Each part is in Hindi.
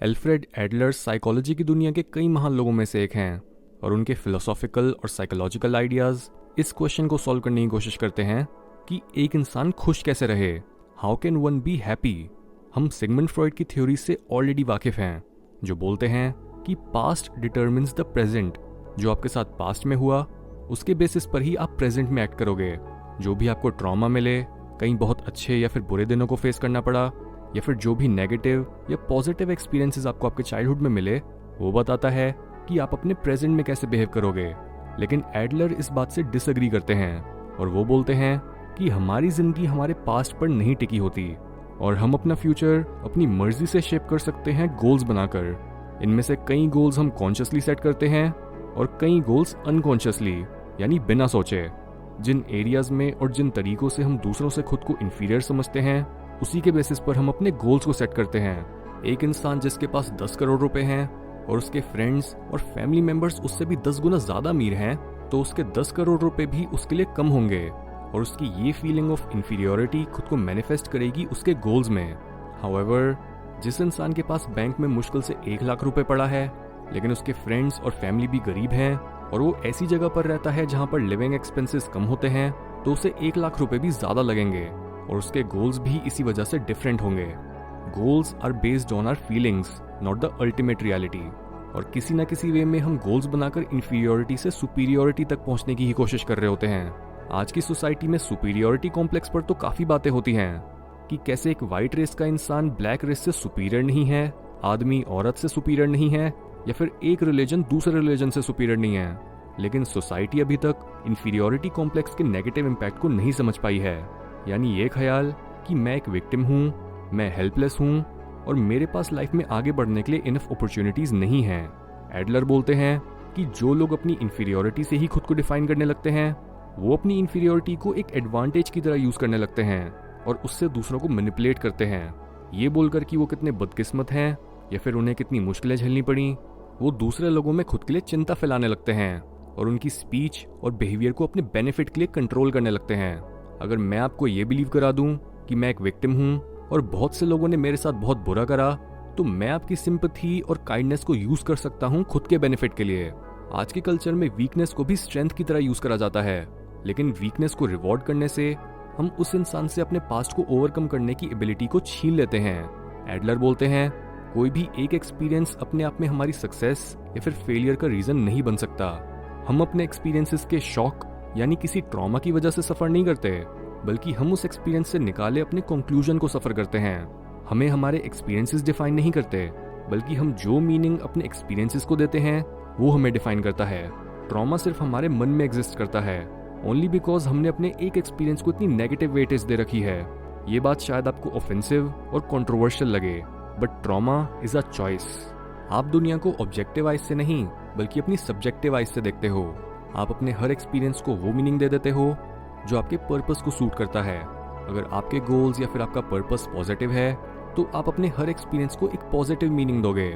एल्फ्रेड एडलर साइकोलॉजी की दुनिया के कई महान लोगों में से एक हैं और उनके फिलोसॉफिकल और साइकोलॉजिकल आइडियाज़ इस क्वेश्चन को सॉल्व करने की कोशिश करते हैं कि एक इंसान खुश कैसे रहे, how can one be happy. हम सिगमंड फ्रॉइड की थ्योरी से ऑलरेडी वाकिफ़ हैं, जो बोलते हैं कि पास्ट डिटर्मिन्स द प्रेजेंट। जो आपके साथ पास्ट में हुआ उसके बेसिस पर ही आप प्रेजेंट में एक्ट करोगे। जो भी आपको ट्रॉमा मिले, कहीं बहुत अच्छे या फिर बुरे दिनों को फेस करना पड़ा, या फिर जो भी नेगेटिव या पॉजिटिव एक्सपीरियंसेस आपको आपके चाइल्डहुड में मिले, वो बताता है कि आप अपने प्रेजेंट में कैसे बिहेव करोगे। लेकिन एडलर इस बात से डिसएग्री करते हैं और वो बोलते हैं कि हमारी जिंदगी हमारे पास्ट पर नहीं टिकी होती और हम अपना फ्यूचर अपनी मर्जी से शेप कर सकते हैं गोल्स बनाकर। इनमें से कई गोल्स हम कॉन्शियसली सेट करते हैं और कई गोल्स अनकॉन्शियसली, यानी बिना सोचे। जिन एरियाज में और जिन तरीकों से हम दूसरों से खुद को इंफीरियर समझते हैं, उसी के बेसिस पर हम अपने गोल्स को सेट करते हैं। एक इंसान जिसके पास 10 करोड़ रुपए हैं और उसके फ्रेंड्स और फैमिली मेंबर्स उससे भी 10 गुना ज्यादा अमीर हैं, तो उसके 10 करोड़ रुपए भी उसके लिए कम होंगे और उसकी ये फीलिंग ऑफ इंफीरियोरिटी खुद को मैनिफेस्ट करेगी उसके गोल्स में। हाउएवर, जिस इंसान के पास बैंक में मुश्किल से 1 लाख रुपए पड़ा है लेकिन उसके फ्रेंड्स और फैमिली भी गरीब हैं और वो ऐसी जगह पर रहता है जहां पर लिविंग एक्सपेंसेस कम होते हैं, तो उसे 1 लाख रुपए भी ज्यादा लगेंगे और उसके गोल्स भी इसी वजह से डिफरेंट होंगे। Goals are based on our feelings, not the ultimate reality. और किसी ना किसी वे में हम गोल्स बनाकर इंफीरियोरिटी से सुपीरियोरिटी तक पहुंचने की ही कोशिश कर रहे होते हैं। आज की सोसाइटी में सुपीरियोरिटी कॉम्प्लेक्स पर तो काफी बातें होती हैं कि कैसे एक वाइट रेस का इंसान ब्लैक रेस से सुपीरियर नहीं है, आदमी औरत से सुपीरियर नहीं है, या फिर एक रिलीजन दूसरे रिलीजन से सुपीरियर नहीं है। लेकिन सोसाइटी अभी तक इंफीरियोरिटी कॉम्प्लेक्स के नेगेटिव इम्पैक्ट को नहीं समझ पाई है, यानी ये ख्याल कि मैं एक विक्टिम हूँ, मैं हेल्पलेस हूँ और मेरे पास लाइफ में आगे बढ़ने के लिए इनफ अपॉर्चुनिटीज नहीं हैं। एडलर बोलते हैं कि जो लोग अपनी इंफीरियोरिटी से ही खुद को डिफाइन करने लगते हैं, वो अपनी इंफीरियोरिटी को एक एडवांटेज की तरह यूज करने लगते हैं और उससे दूसरों को मैनिपुलेट करते हैं, ये बोलकर कि वो कितने बदकिस्मत हैं या फिर उन्हें कितनी मुश्किलें झेलनी पड़ी। वो दूसरे लोगों में खुद के लिए चिंता फैलाने लगते हैं और उनकी स्पीच और बिहेवियर को अपने बेनिफिट के लिए कंट्रोल करने लगते हैं। अगर मैं आपको ये बिलीव करा दूं कि मैं एक विक्टिम हूं और बहुत से लोगों ने मेरे साथ बहुत बुरा करा, तो मैं आपकी सिंपैथी और काइंडनेस को यूज कर सकता हूं खुद के बेनिफिट के लिए। आज के कल्चर में वीकनेस को भी स्ट्रेंथ की तरह यूज करा जाता है, लेकिन वीकनेस को रिवॉर्ड करने से हम उस इंसान से अपने पास्ट को ओवरकम करने की एबिलिटी को छीन लेते हैं। एडलर बोलते हैं कोई भी एक एक्सपीरियंस अपने आप में हमारी सक्सेस या फिर फेलियर का रीजन नहीं बन सकता। हम अपने एक्सपीरियंसेस के शॉक यानी किसी ट्रॉमा की वजह से सफर नहीं करते, बल्कि हम उस एक्सपीरियंस से निकाले अपने कंक्लूजन को सफर करते हैं। हमें हमारे एक्सपीरियंसेस डिफाइन नहीं करते, बल्कि हम जो मीनिंग अपने एक्सपीरियंसेस को देते हैं वो हमें डिफाइन करता है। ट्रॉमा सिर्फ हमारे मन में एग्जिस्ट करता है ओनली बिकॉज हमने अपने एक एक्सपीरियंस को इतनी नेगेटिव वेटेज दे रखी है। ये बात शायद आपको ऑफेंसिव और कंट्रोवर्शियल लगे, but trauma is a choice. आप दुनिया को ऑब्जेक्टिव आइज से नहीं बल्कि अपनी सब्जेक्टिव आइज से देखते हो। आप अपने हर एक्सपीरियंस को वो मीनिंग दे देते हो जो आपके पर्पस को सूट करता है। अगर आपके गोल्स या फिर आपका पर्पस पॉजिटिव है तो आप अपने हर एक्सपीरियंस को एक पॉजिटिव मीनिंग दोगे,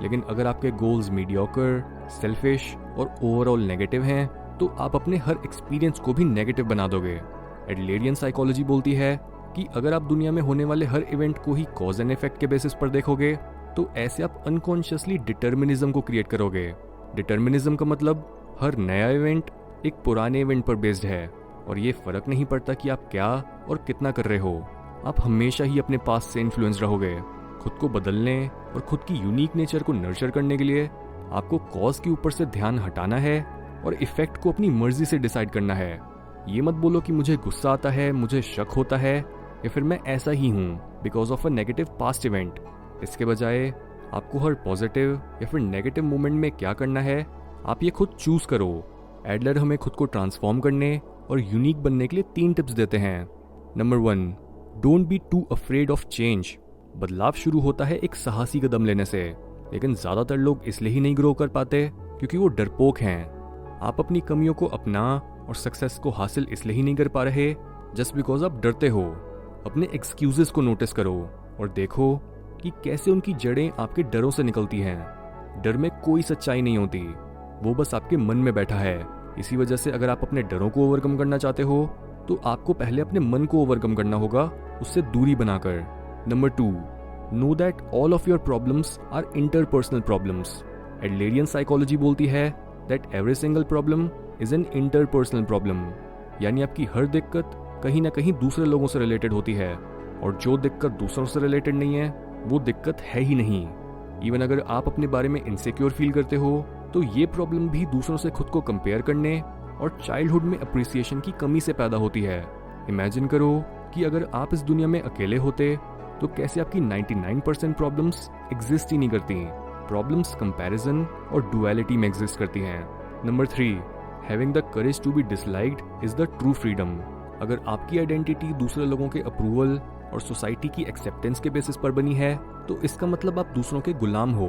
लेकिन अगर आपके गोल्स मीडियोकर, सेल्फिश और ओवरऑल नेगेटिव हैं तो आप अपने हर एक्सपीरियंस को भी नेगेटिव बना दोगे। एडलेरियन साइकोलॉजी बोलती है कि अगर आप दुनिया में होने वाले हर इवेंट को ही कॉज एंड इफेक्ट के बेसिस पर देखोगे तो ऐसे आप अनकॉन्शियसली डिटर्मिनिज्म को क्रिएट करोगे। डिटर्मिनिज्म का मतलब हर नया इवेंट एक पुराने इवेंट पर बेस्ड है और ये फर्क नहीं पड़ता कि आप क्या और कितना कर रहे हो, आप हमेशा ही अपने पास से इन्फ्लुएंस रहोगे। खुद को बदलने और खुद की यूनिक नेचर को नर्चर करने के लिए आपको कॉज के ऊपर से ध्यान हटाना है और इफेक्ट को अपनी मर्जी से डिसाइड करना है। ये मत बोलो कि मुझे गुस्सा आता है, मुझे शक होता है या फिर मैं ऐसा ही हूँ because of a negative past event. इसके बजाय आपको हर पॉजिटिव या फिर नेगेटिव मोमेंट में क्या करना है, आप ये खुद चूज करो। एडलर हमें खुद को ट्रांसफॉर्म करने और यूनिक बनने के लिए 3 टिप्स देते हैं। Number 1, don't be to afraid of change. बदलाव शुरू होता है एक साहसी कदम लेने से, लेकिन ज्यादातर लोग इसलिए ही नहीं ग्रो कर पाते क्योंकि वो डरपोक हैं। आप अपनी कमियों को अपना और सक्सेस को हासिल इसलिए ही नहीं कर पा रहे जस्ट बिकॉज आप डरते हो। अपने एक्सक्यूजेस को नोटिस करो और देखो कि कैसे उनकी जड़ें आपके डरों से निकलती हैं। डर में कोई सच्चाई नहीं होती, वो बस आपके मन में बैठा है। इसी वजह से अगर आप अपने डरों को ओवरकम करना चाहते हो तो आपको पहले अपने मन को ओवरकम करना होगा, उससे दूरी बनाकर। Number 2, know that all of your problems are interpersonal problems. Adlerian psychology बोलती है that every single problem is an interpersonal problem, यानी आपकी हर दिक्कत कहीं ना कहीं दूसरे लोगों से रिलेटेड होती है, और जो दिक्कत दूसरों से रिलेटेड नहीं है वो दिक्कत है ही नहीं। इवन अगर आप अपने बारे में इनसिक्योर फील करते हो तो ये प्रॉब्लम भी दूसरों से खुद को कंपेयर करने और चाइल्डहुड में अप्रिसिएशन की कमी से पैदा होती है। इमेजिन करो कि अगर आप इस दुनिया में अकेले होते तो कैसे आपकी 99% प्रॉब्लम्स एग्जिस्ट ही नहीं करती। प्रॉब्लम्स कंपैरिजन और डुअलिटी में एग्जिस्ट करती हैं। Number 3, having the courage to be disliked is the true freedom. अगर आपकी आइडेंटिटी दूसरे लोगों के अप्रूवल और सोसाइटी की एक्सेप्टेंस के बेसिस पर बनी है तो इसका मतलब आप दूसरों के गुलाम हो।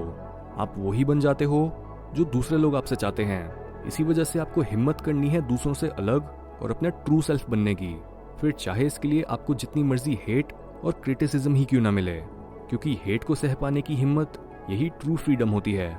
आप वही बन जाते हो जो दूसरे लोग आपसे चाहते हैं। इसी वजह से आपको हिम्मत करनी है दूसरों से अलग और अपना ट्रू सेल्फ बनने की, फिर चाहे इसके लिए आपको जितनी मर्जी हेट और क्रिटिसिज्म ही क्यों ना मिले, क्योंकि हेट को सह पाने की हिम्मत यही ट्रू फ्रीडम होती है।